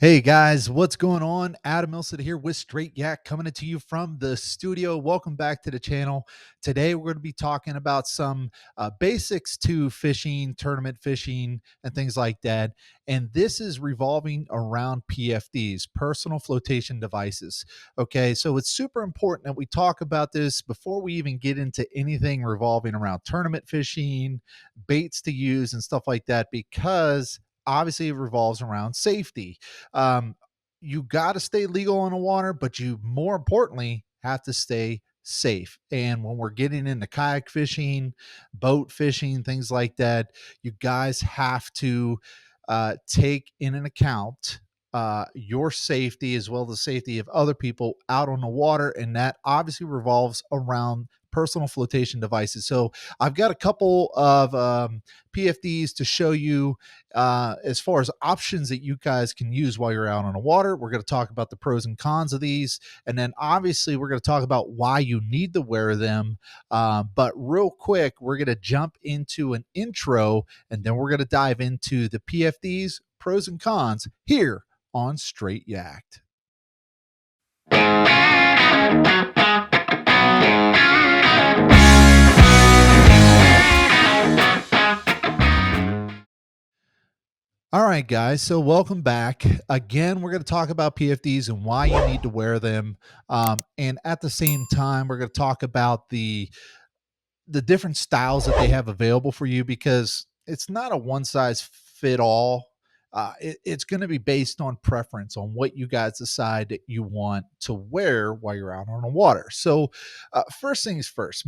Hey guys, what's going on? Adam Milstead here with Straight Yak coming to you from the studio. Welcome back to the channel. Today we're going to be talking about some basics to fishing, tournament fishing, and things like that. And this is revolving around PFDs, personal flotation devices. Okay, so it's super important that we talk about this before we even get into anything revolving around tournament fishing, baits to use, and stuff like that, because obviously it revolves around safety. um, you got to stay legal on the water, but you more importantly have to stay safe. And when we're getting into kayak fishing, boat fishing, things like that, you guys have to take in an account your safety as well as the safety of other people out on the water. And that obviously revolves around personal flotation devices. So I've got a couple of PFDs to show you as far as options that you guys can use while you're out on the water. We're going to talk about the pros and cons of these. And then obviously, we're going to talk about why you need to wear them. But real quick, we're going to jump into an intro and then we're going to dive into the PFDs, pros and cons here on Straight Yak'd. All right, guys. So welcome back. Again, we're going to talk about PFDs and why you need to wear them. And at the same time, we're going to talk about the different styles that they have available for you, because it's not a one size fit all. It's going to be based on preference on what you guys decide that you want to wear while you're out on the water. So, first things first,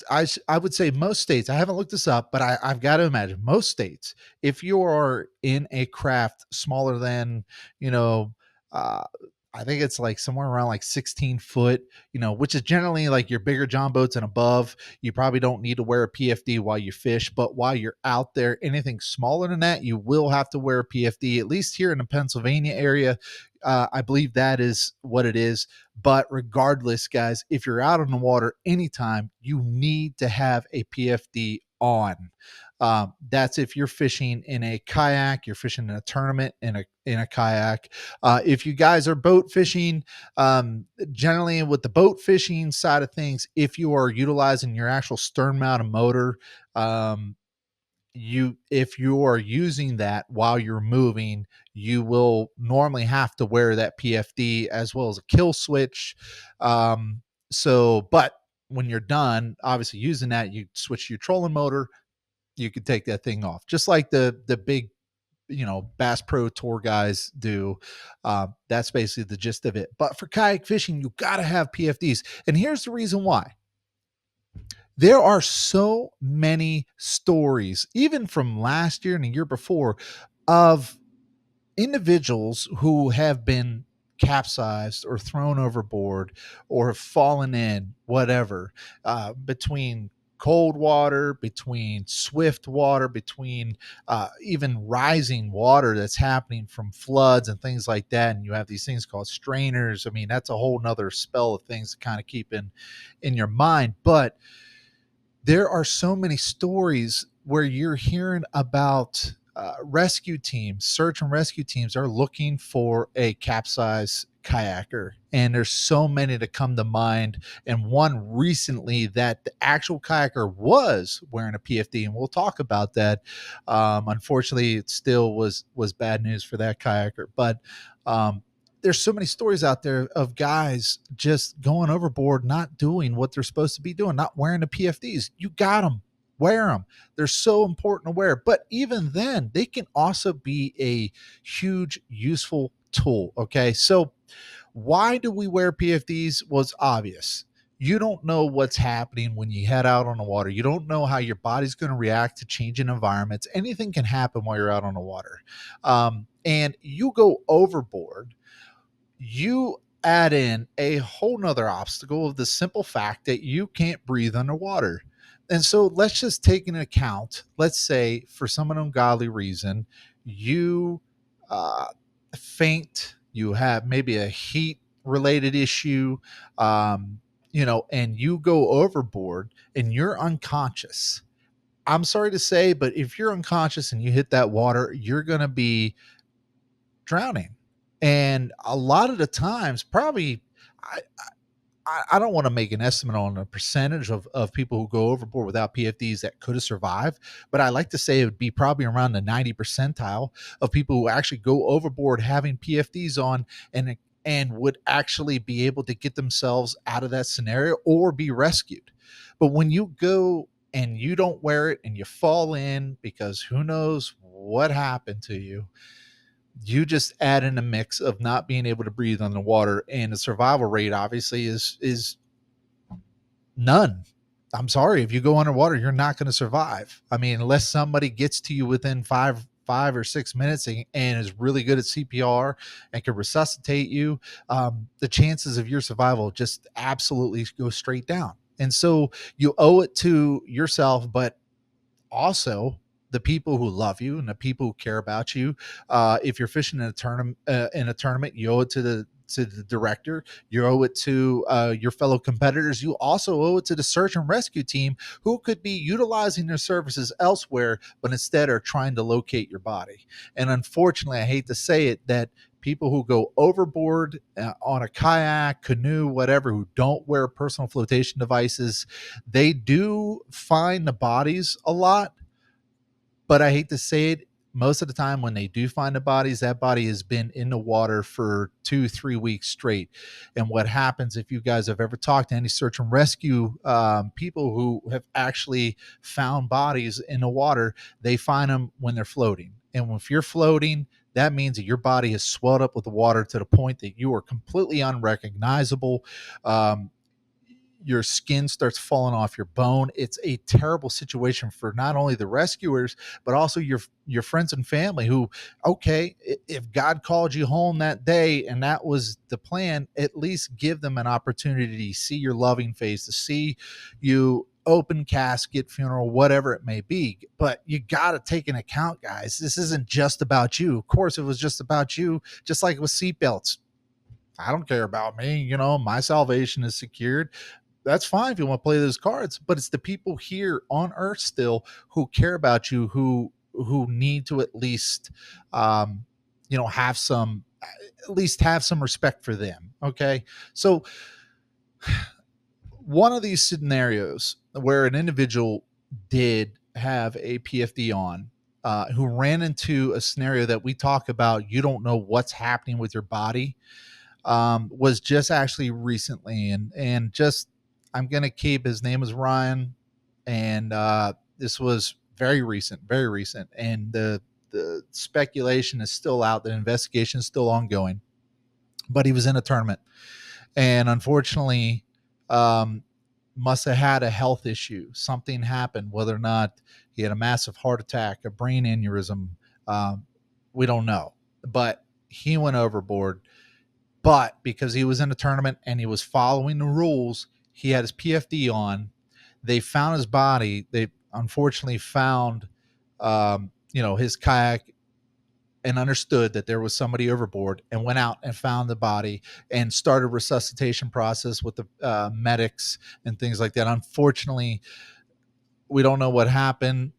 I would say most states, I haven't looked this up, but I've got to imagine most states, if you are in a craft smaller than, you know, uh, I think it's like somewhere around like 16 foot, which is generally like your bigger John boats and above. You probably don't need to wear a PFD while you fish, but while you're out there, anything smaller than that, you will have to wear a PFD, at least here in the Pennsylvania area. I believe that is what it is. But regardless, guys, if you're out on the water anytime, you need to have a PFD on. That's if you're fishing in a kayak, you're fishing in a tournament in a kayak. If you guys are boat fishing, generally with the boat fishing side of things, if you are utilizing your actual stern mounted motor, um, if you are using that while you're moving, you will normally have to wear that PFD as well as a kill switch. But when you're done obviously using that, you switch to your trolling motor, you can take that thing off, just like the big Bass Pro Tour guys do. That's basically the gist of it. But for kayak fishing, you got to have PFDs, and here's the reason why. There are so many stories, even from last year and the year before, of individuals who have been capsized or thrown overboard or have fallen in, whatever, between cold water, between swift water, between even rising water that's happening from floods and things like that. And you have these things called strainers. I mean, that's a whole nother spell of things to kind of keep in your mind. But there are so many stories where you're hearing about rescue teams, search and rescue teams are looking for a capsized kayaker. And there's so many to come to mind. And one recently that the actual kayaker was wearing a PFD, and we'll talk about that. Unfortunately, it still was bad news for that kayaker. But there's so many stories out there of guys just going overboard, not doing what they're supposed to be doing, not wearing the PFDs. You got them, wear them. They're so important to wear. But even then, they can also be a huge, useful tool. Okay. So, why do we wear PFDs? Was obvious. You don't know what's happening when you head out on the water. You don't know how your body's going to react to changing environments. Anything can happen while you're out on the water. And you go overboard, you add in a whole nother obstacle of the simple fact that you can't breathe underwater. And so let's just take into account, let's say for some ungodly reason, you uh, faint, you have maybe a heat related issue, and you go overboard and you're unconscious. I'm sorry to say, but if you're unconscious and you hit that water, you're going to be drowning. And a lot of the times, probably, I, I don't want to make an estimate on a percentage of people who go overboard without PFDs that could have survived, but I like to say it would be probably around the 90 percentile of people who actually go overboard having PFDs on and would actually be able to get themselves out of that scenario or be rescued. But when you go and you don't wear it and you fall in because who knows what happened to you, you just add in a mix of not being able to breathe on the water, and the survival rate obviously is none. I'm sorry, if you go underwater, you're not going to survive. I mean, unless somebody gets to you within 5 or 6 minutes and is really good at CPR and can resuscitate you, the chances of your survival just absolutely go straight down. And so you owe it to yourself, but also the people who love you and the people who care about you. If you're fishing in a tournament, you owe it to the director. You owe it to your fellow competitors. You also owe it to the search and rescue team who could be utilizing their services elsewhere, but instead are trying to locate your body. And unfortunately, I hate to say it, that people who go overboard on a kayak, canoe, whatever, who don't wear personal flotation devices, they do find the bodies a lot, but I hate to say it, most of the time when they do find the bodies, that body has been in the water for 2 3 weeks straight. And what happens, if you guys have ever talked to any search and rescue people who have actually found bodies in the water, they find them when they're floating. And if you're floating, that means that your body has swelled up with the water to the point that you are completely unrecognizable. Um, your skin starts falling off your bone. It's a terrible situation for not only the rescuers, but also your friends and family who, okay, if God called you home that day and that was the plan, at least give them an opportunity to see your loving face, to see you open casket, funeral, whatever it may be. But you got to take into account, guys, this isn't just about you. Of course, if it was just about you, just like with seatbelts, I don't care about me. My salvation is secured. That's fine if you want to play those cards, but it's the people here on earth still who care about you, who need to at least have some, at least have some respect for them. Okay. So one of these scenarios where an individual did have a PFD on, who ran into a scenario that we talk about, you don't know what's happening with your body, was just actually recently, and just, I'm gonna keep, his name is Ryan, and this was very recent, and the speculation is still out, the investigation is still ongoing, but he was in a tournament, and unfortunately, um, must have had a health issue. Something happened, whether or not he had a massive heart attack, a brain aneurysm, um, we don't know, but he went overboard. But because he was in a tournament and he was following the rules, he had his PFD on. They found his body. They unfortunately found, his kayak, and understood that there was somebody overboard, and went out and found the body and started resuscitation process with the medics and things like that. Unfortunately, we don't know what happened.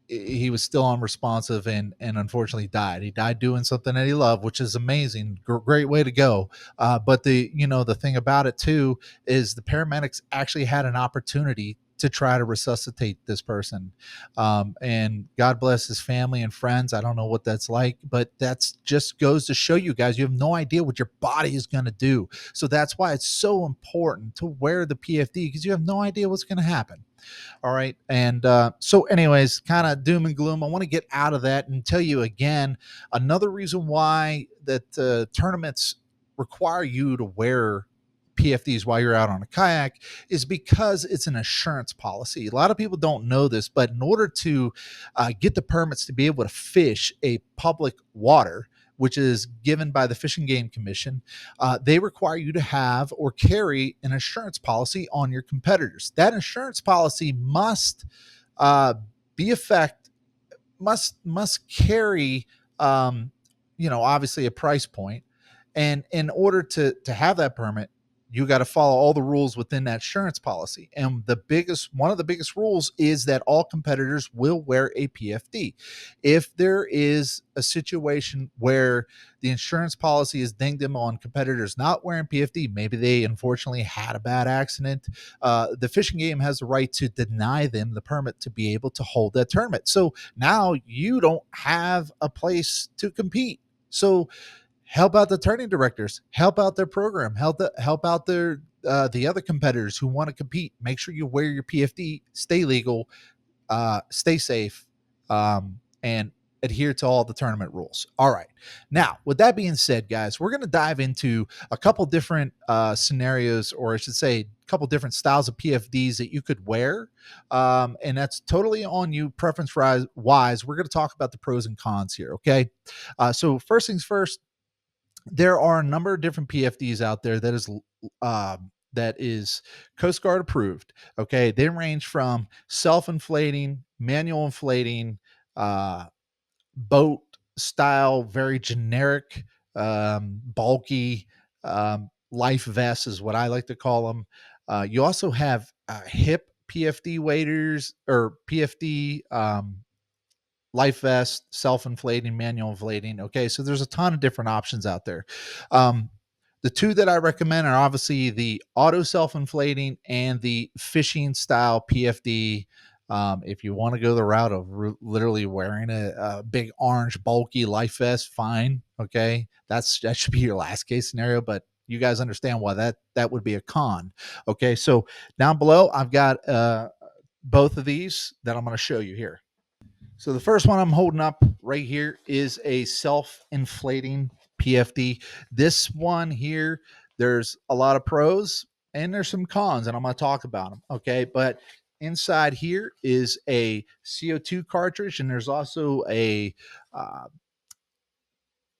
He was still unresponsive, and unfortunately died. He died doing something that he loved, which is amazing. Great way to go. But the thing about it too is the paramedics actually had an opportunity to try to resuscitate this person. And God bless his family and friends. I don't know what that's like, but that's just goes to show you guys, you have no idea what your body is going to do. So that's why it's so important to wear the PFD, because you have no idea what's going to happen. All right. And so, anyways, kind of doom and gloom. I want to get out of that and tell you again another reason why that tournaments require you to wear PFDs while you're out on a kayak is because it's an assurance policy. A lot of people don't know this, but in order to get the permits to be able to fish a public water, which is given by the Fish and Game Commission, they require you to have or carry an insurance policy on your competitors. That insurance policy must uh, be effect must carry, obviously a price point, and in order to have that permit, you got to follow all the rules within that insurance policy. And one of the biggest rules is that all competitors will wear a PFD. If there is a situation where the insurance policy is dinged them on competitors not wearing PFD, maybe they unfortunately had a bad accident, the fishing game has the right to deny them the permit to be able to hold that tournament. So now you don't have a place to compete. So help out the tourney directors, help out their program, help out their the other competitors who want to compete. Make sure you wear your PFD, stay legal, stay safe, and adhere to all the tournament rules. All right. Now, with that being said, guys, we're going to dive into a couple different scenarios, or I should say, a couple different styles of PFDs that you could wear. And that's totally on you, preference wise. We're going to talk about the pros and cons here. Okay. So, first things first, there are a number of different PFDs out there that is Coast Guard approved. Okay, they range from self-inflating, manual inflating, uh, boat style, very generic, bulky life vests is what I like to call them. You also have hip PFD waders or PFD life vest, self-inflating, manual inflating. Okay, so there's a ton of different options out there. Um, the two that I recommend are obviously the auto self-inflating and the fishing style PFD. If you want to go the route of literally wearing a big orange bulky life vest, fine. Okay, that should be your last case scenario, but you guys understand why that would be a con. Okay, so down below I've got both of these that I'm going to show you here. So the first one I'm holding up right here is a self-inflating PFD. This one here, there's a lot of pros and there's some cons, and I'm going to talk about them. Okay, but inside here is a CO2 cartridge, and there's also a uh,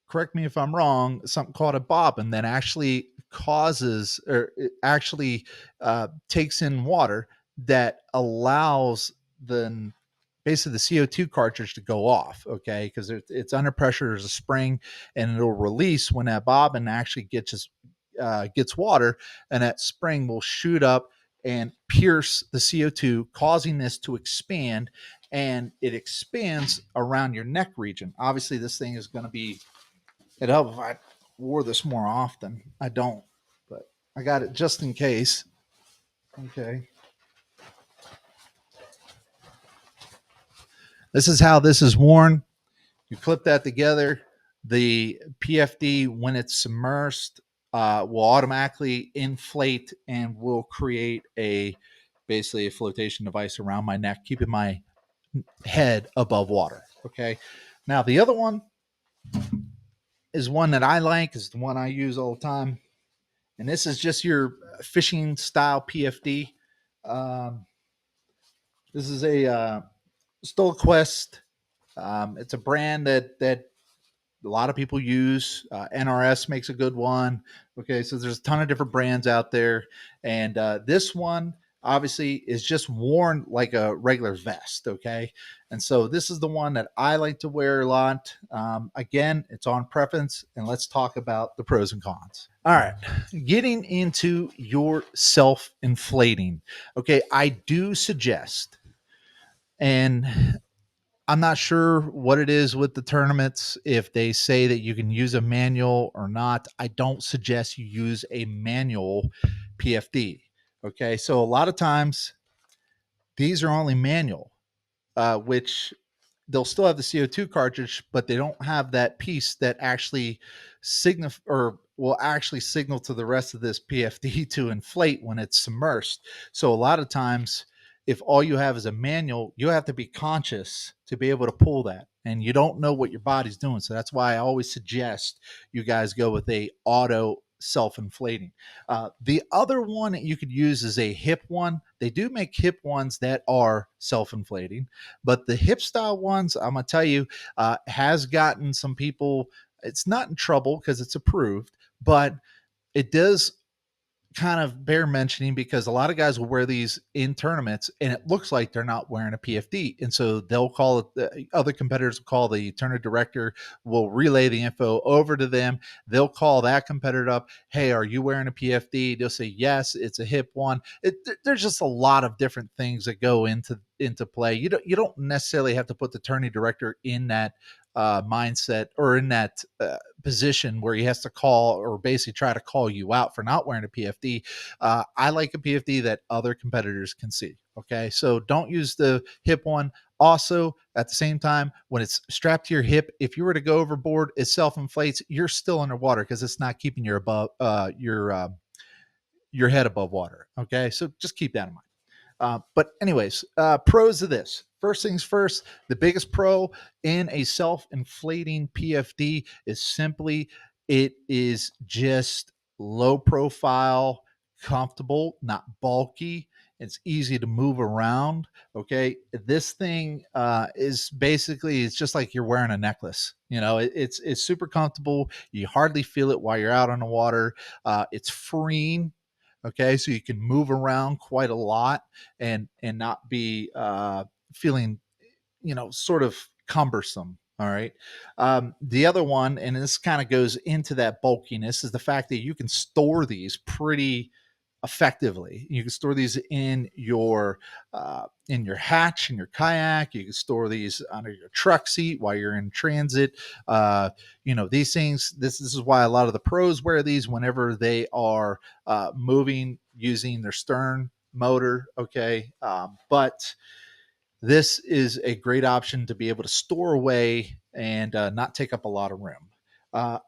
correct me if I'm wrong, something called a bobbin that actually causes or it actually takes in water that allows the basically the CO2 cartridge to go off. Okay, because it's under pressure. There's a spring, and it'll release when that bobbin actually gets water, and that spring will shoot up and pierce the CO2, causing this to expand, and it expands around your neck region. Obviously, this thing is going to be It'd help if I wore this more often. I don't, but I got it just in case. Okay. This is how this is worn. You clip that together. The PFD, when it's submersed, will automatically inflate and will create basically a flotation device around my neck, keeping my head above water. Okay. Now, the other one is one that I like, is the one I use all the time. And this is just your fishing style PFD. Um, this is a Stohlquist. It's a brand that a lot of people use. NRS makes a good one. Okay, so there's a ton of different brands out there, and this one obviously is just worn like a regular vest. Okay, and so this is the one that I like to wear a lot. Again, it's on preference, and let's talk about the pros and cons. All right, getting into your self-inflating. Okay, I do suggest, and I'm not sure what it is with the tournaments, if they say that you can use a manual or not. I don't suggest you use a manual PFD. Okay, so a lot of times these are only manual, which they'll still have the CO2 cartridge, but they don't have that piece that actually signal or will actually signal to the rest of this PFD to inflate when it's submersed. So a lot of times, if all you have is a manual, you have to be conscious to be able to pull that, and you don't know what your body's doing. So that's why I always suggest you guys go with a auto self-inflating. The other one that you could use is a hip one. They do make hip ones that are self-inflating, but the hip style ones, I'm gonna tell you, has gotten some people. It's not in trouble because it's approved, but it does kind of bear mentioning because a lot of guys will wear these in tournaments and it looks like they're not wearing a PFD. And so they'll call it, the other competitors will call the tournament director, will relay the info over to them. They'll call that competitor up. Hey, are you wearing a PFD? They'll say, yes, it's a hip one. There's just a lot of different things that go into play. You don't necessarily have to put the tourney director in that mindset or in that position where he has to call or basically try to call you out for not wearing a PFD. I like a PFD that other competitors can see. Okay, so don't use the hip one. Also, at the same time, when it's strapped to your hip, if you were to go overboard, it self-inflates. You're still underwater because it's not keeping your above your head above water. Okay, so just keep that in mind. But anyways, pros of this. First things first, the biggest pro in a self-inflating PFD is simply it is just low profile, comfortable, not bulky. It's easy to move around. Okay, this thing is basically it's just like you're wearing a necklace. It's super comfortable. You hardly feel it while you're out on the water. It's freeing. Okay, so you can move around quite a lot and not be feeling sort of cumbersome. All right. The other one, and this kind of goes into that bulkiness, is the fact that you can store these pretty effectively. You can store these in your hatch in your kayak. You can store these under your truck seat while you're in transit. These things. This is why a lot of the pros wear these whenever they are moving using their stern motor. Okay, but this is a great option to be able to store away and not take up a lot of room.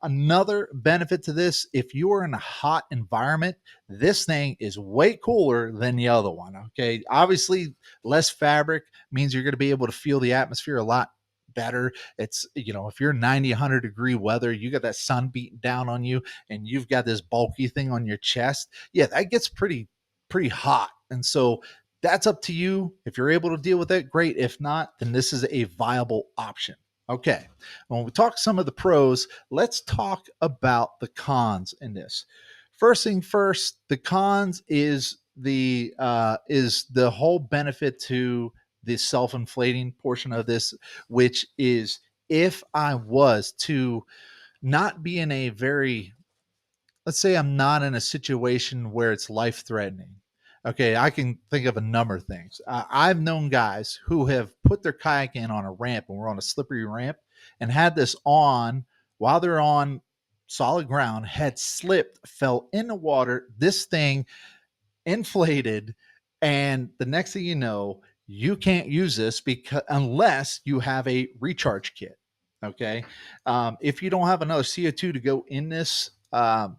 Another benefit to this, if you are in a hot environment, this thing is way cooler than the other one. Okay. Obviously, less fabric means you're going to be able to feel the atmosphere a lot better. If you're 90, 100-degree weather, you got that sun beating down on you and you've got this bulky thing on your chest. Yeah, that gets pretty hot. And so that's up to you. If you're able to deal with it, great. If not, then this is a viable option. Okay. When we talk some of the pros, let's talk about the cons in this. First thing first, the cons is the whole benefit to the self-inflating portion of this, which is if I was to not be in a very let's say I'm not in a situation where it's life threatening. Okay, I can think of a number of things. I've known guys who have put their kayak in on a ramp and we're on a slippery ramp and had this on while they're on solid ground, had slipped, fell in the water. This thing inflated, and the next thing you know, you can't use this because unless you have a recharge kit. Okay, if you don't have another CO2 to go in this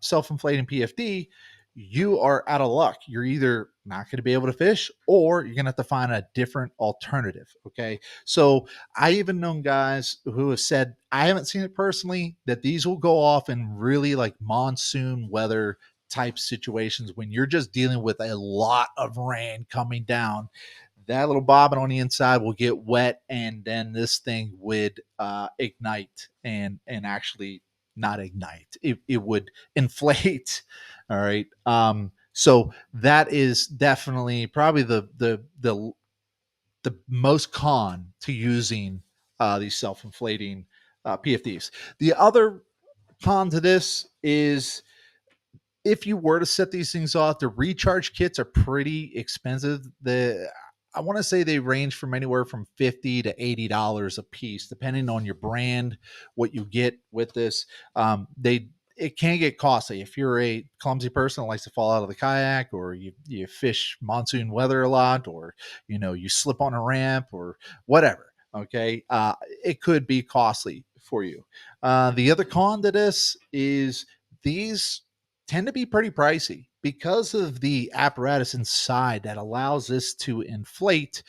self-inflating PFD, you are out of luck. You're either not going to be able to fish or you're going to have to find a different alternative. Okay. So I even known guys who have said, I haven't seen it personally, that these will go off in really like monsoon weather type situations when you're just dealing with a lot of rain coming down. That little bobbin on the inside will get wet, and then this thing would ignite and actually not ignite. It would inflate. All right. So that is definitely probably the most con to using these self-inflating PFDs. The other con to this is if you were to set these things off, the recharge kits are pretty expensive. I want to say they range from anywhere from $50 to $80 a piece, depending on your brand, what you get with this. It can get costly if you're a clumsy person that likes to fall out of the kayak, or you fish monsoon weather a lot, or you slip on a ramp or whatever. Okay, it could be costly for you. The other con to this is these tend to be pretty pricey because of the apparatus inside that allows this to inflate.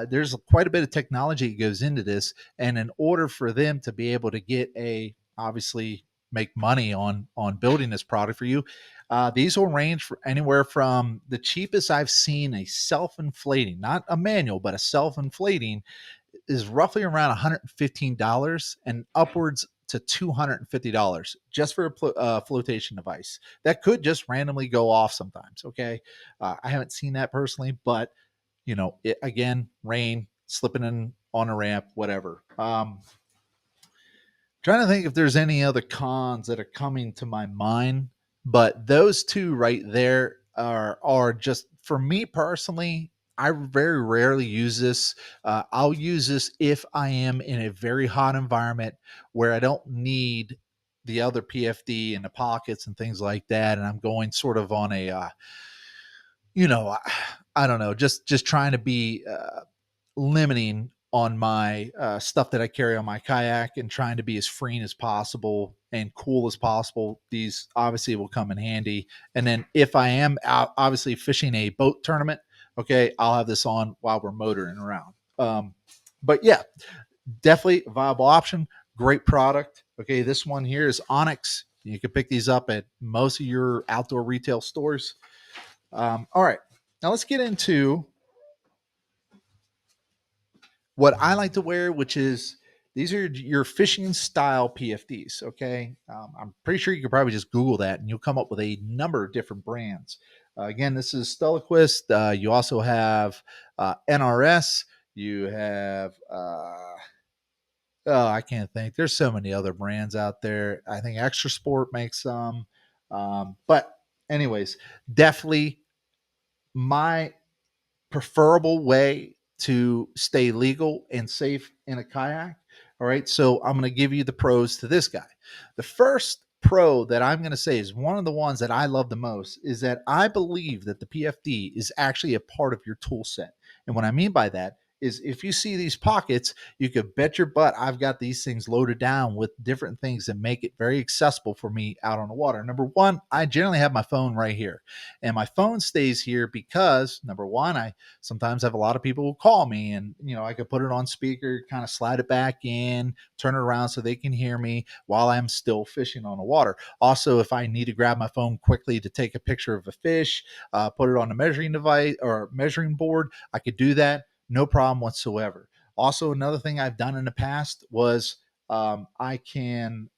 There's quite a bit of technology that goes into this, and in order for them to be able to get obviously make money on building this product for you, these will range for anywhere from the cheapest I've seen a self-inflating, not a manual, but a self-inflating is roughly around $115 and upwards to $250 just for a flotation device that could just randomly go off sometimes. Okay. I haven't seen that personally, but again, rain, slipping in on a ramp, whatever. Trying to think if there's any other cons that are coming to my mind, but those two right there are just, for me personally. I very rarely use this. I'll use this if I am in a very hot environment where I don't need the other PFD in the pockets and things like that, and I'm going sort of on a, you know, I, I don't know, just trying to be limiting on my stuff that I carry on my kayak and trying to be as free as possible and cool as possible. These obviously will come in handy. And then if I am out, obviously fishing a boat tournament, okay, I'll have this on while we're motoring around. But yeah, definitely a viable option. Great product. Okay, this one here is Onyx. You can pick these up at most of your outdoor retail stores. All right, now let's get into what I like to wear, which is, these are your fishing style PFDs. Okay. I'm pretty sure you could probably just Google that and you'll come up with a number of different brands. Again, this is Stohlquist. You also have NRS. You have, oh, I can't think. There's so many other brands out there. I think Extra Sport makes some. But, anyways, definitely my preferable way to stay legal and safe in a kayak. All right. So I'm going to give you the pros to this guy. The first pro that I'm going to say is one of the ones that I love the most is that I believe that the PFD is actually a part of your tool set. And what I mean by that is, if you see these pockets, you could bet your butt I've got these things loaded down with different things that make it very accessible for me out on the water. Number one, I generally have my phone right here, and my phone stays here because, number one, I sometimes have a lot of people who call me, and I could put it on speaker, kind of slide it back in, turn it around so they can hear me while I'm still fishing on the water. Also, if I need to grab my phone quickly to take a picture of a fish, put it on a measuring device or measuring board, I could do that, no problem whatsoever. Also, another thing I've done in the past was, I can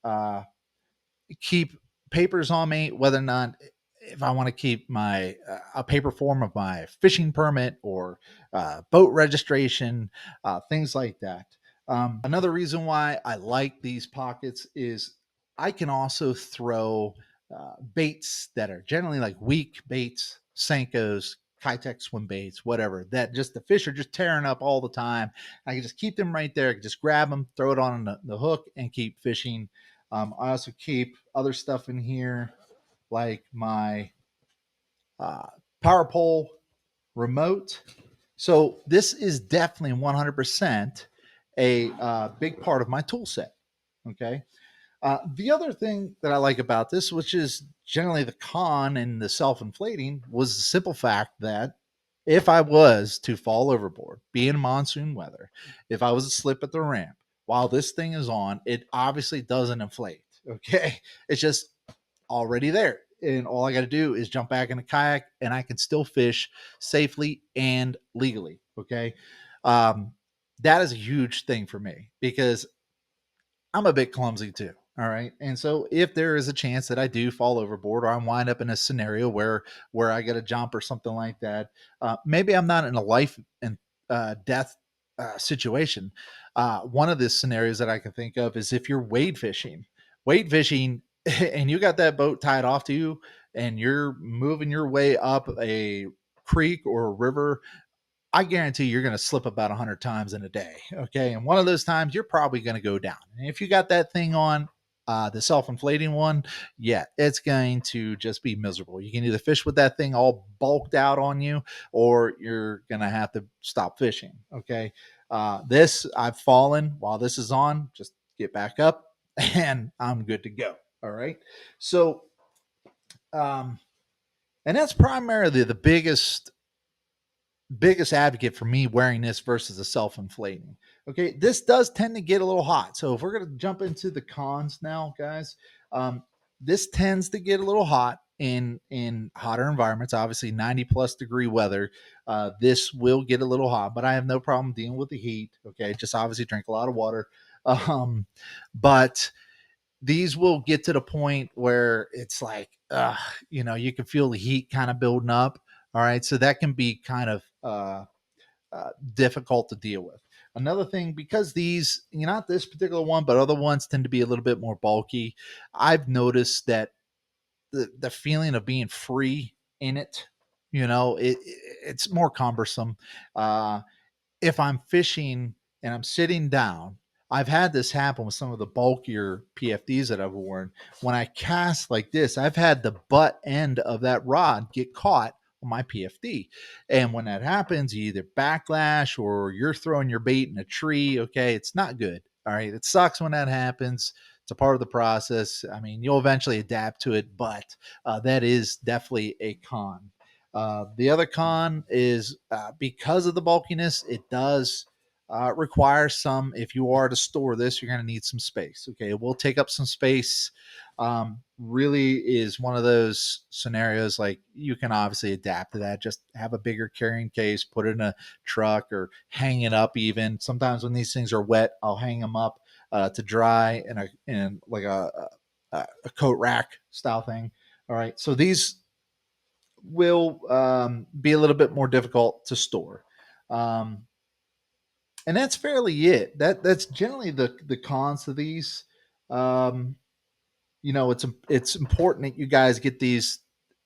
keep papers on me, whether or not, if I want to keep my a paper form of my fishing permit or boat registration, things like that. Another reason why I like these pockets is I can also throw baits that are generally like weak baits, Senkos, Kitech swim baits, whatever, that just the fish are just tearing up all the time. I can just keep them right there. I can just grab them, throw it on the hook, and keep fishing. I also keep other stuff in here, like my uh, power pole remote. So this is definitely 100% a big part of my tool set. Okay. The other thing that I like about this, which is generally the con and the self-inflating, was the simple fact that if I was to fall overboard, be in monsoon weather, if I was to slip at the ramp while this thing is on, it obviously doesn't inflate. Okay. It's just already there. And all I got to do is jump back in a kayak and I can still fish safely and legally. Okay. Um, that is a huge thing for me because I'm a bit clumsy too. All right. And so if there is a chance that I do fall overboard or I wind up in a scenario where I get a jump or something like that, maybe I'm not in a life and death situation. One of the scenarios that I can think of is if you're wade fishing, and you got that boat tied off to you, and you're moving your way up a creek or a river. I guarantee you're going to slip about 100 times in a day. Okay. And one of those times you're probably going to go down. And if you got that thing on, the self inflating one, yeah, it's going to just be miserable. You can either fish with that thing all bulked out on you, or you're going to have to stop fishing. Okay. This, I've fallen while this is on, just get back up and I'm good to go. All right. So, um, and that's primarily the biggest advocate for me wearing this versus a self-inflating. Okay, this does tend to get a little hot. So if we're going to jump into the cons now, guys, this tends to get a little hot in hotter environments. Obviously, 90 plus degree weather, this will get a little hot, but I have no problem dealing with the heat. Okay, just obviously drink a lot of water. But these will get to the point where it's like, you can feel the heat kind of building up. All right. So that can be kind of difficult to deal with. Another thing, because these, not this particular one, but other ones tend to be a little bit more bulky, I've noticed that the feeling of being free in it, it's more cumbersome. Uh, if I'm fishing and I'm sitting down, I've had this happen with some of the bulkier PFDs that I've worn. When I cast like this, I've had the butt end of that rod get caught on my PFD. And when that happens, you either backlash or you're throwing your bait in a tree. Okay. It's not good. All right. It sucks when that happens. It's a part of the process. I mean, you'll eventually adapt to it, but that is definitely a con. The other con is because of the bulkiness, it does require some. If you are to store this, you're going to need some space. Okay, it will take up some space. Really is one of those scenarios like you can obviously adapt to that. Just have a bigger carrying case, put it in a truck, or hang it up. Even sometimes when these things are wet, I'll hang them up to dry in like a coat rack style thing. All right, so these will be a little bit more difficult to store. Um, and that's fairly it. That's generally the cons to these. Um, it's important that you guys get these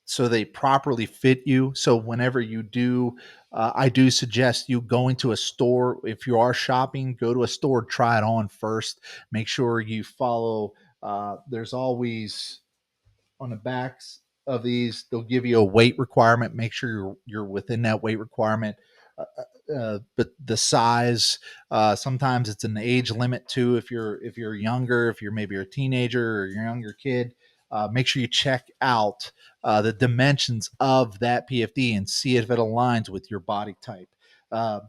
so they properly fit you. So whenever you do, I do suggest you going to a store. If you are shopping, go to a store, try it on first. Make sure you follow. There's always on the backs of these, they'll give you a weight requirement. Make sure you're within that weight requirement. But the size, sometimes it's an age limit too. If you're younger, if you're maybe a teenager or you're a younger kid, make sure you check out the dimensions of that PFD and see if it aligns with your body type. Uh,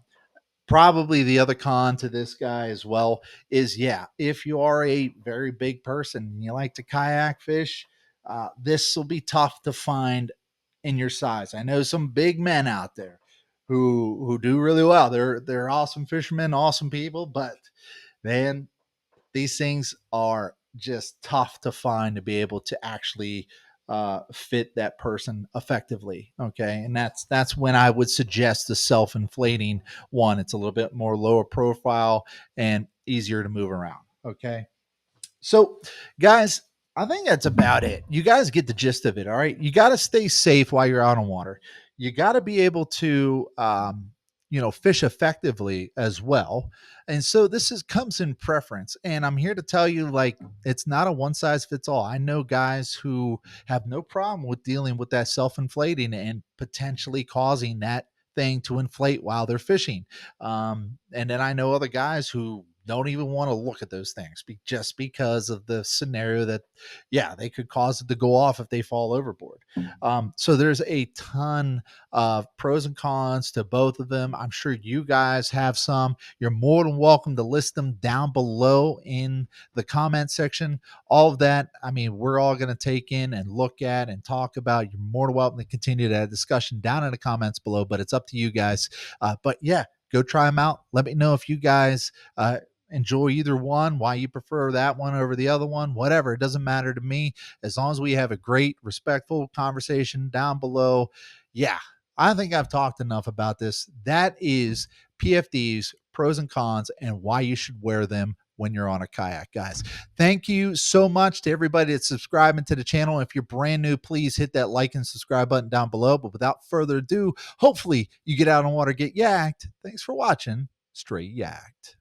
Probably the other con to this guy as well is, yeah, if you are a very big person and you like to kayak fish, this will be tough to find in your size. I know some big men out there who do really well. They're awesome fishermen, awesome people, but man, these things are just tough to find to be able to actually fit that person effectively. Okay, and that's when I would suggest the self-inflating one. It's a little bit more lower profile and easier to move around. Okay, so, guys, I think that's about it. You guys get the gist of it. All right. You got to stay safe while you're out on water. You got to be able to, fish effectively as well. And so this comes in preference. And I'm here to tell you, like, it's not a one size fits all. I know guys who have no problem with dealing with that self inflating and potentially causing that thing to inflate while they're fishing. And then I know other guys who don't even want to look at those things just because of the scenario that, yeah, they could cause it to go off if they fall overboard. So there's a ton of pros and cons to both of them. I'm sure you guys have some. You're more than welcome to list them down below in the comment section. All of that, I mean, we're all going to take in and look at and talk about. You're more than welcome to continue that discussion down in the comments below, but it's up to you guys. But yeah, go try them out. Let me know if you guys enjoy either one, why you prefer that one over the other one, whatever. It doesn't matter to me as long as we have a great, respectful conversation down below. Yeah, I think I've talked enough about this. That is PFDs, pros and cons, and why you should wear them when you're on a kayak, guys. Thank you so much to everybody that's subscribing to the channel. If you're brand new, please hit that like and subscribe button down below. But without further ado, hopefully you get out on water, get yacked. Thanks for watching. Straight Yacked.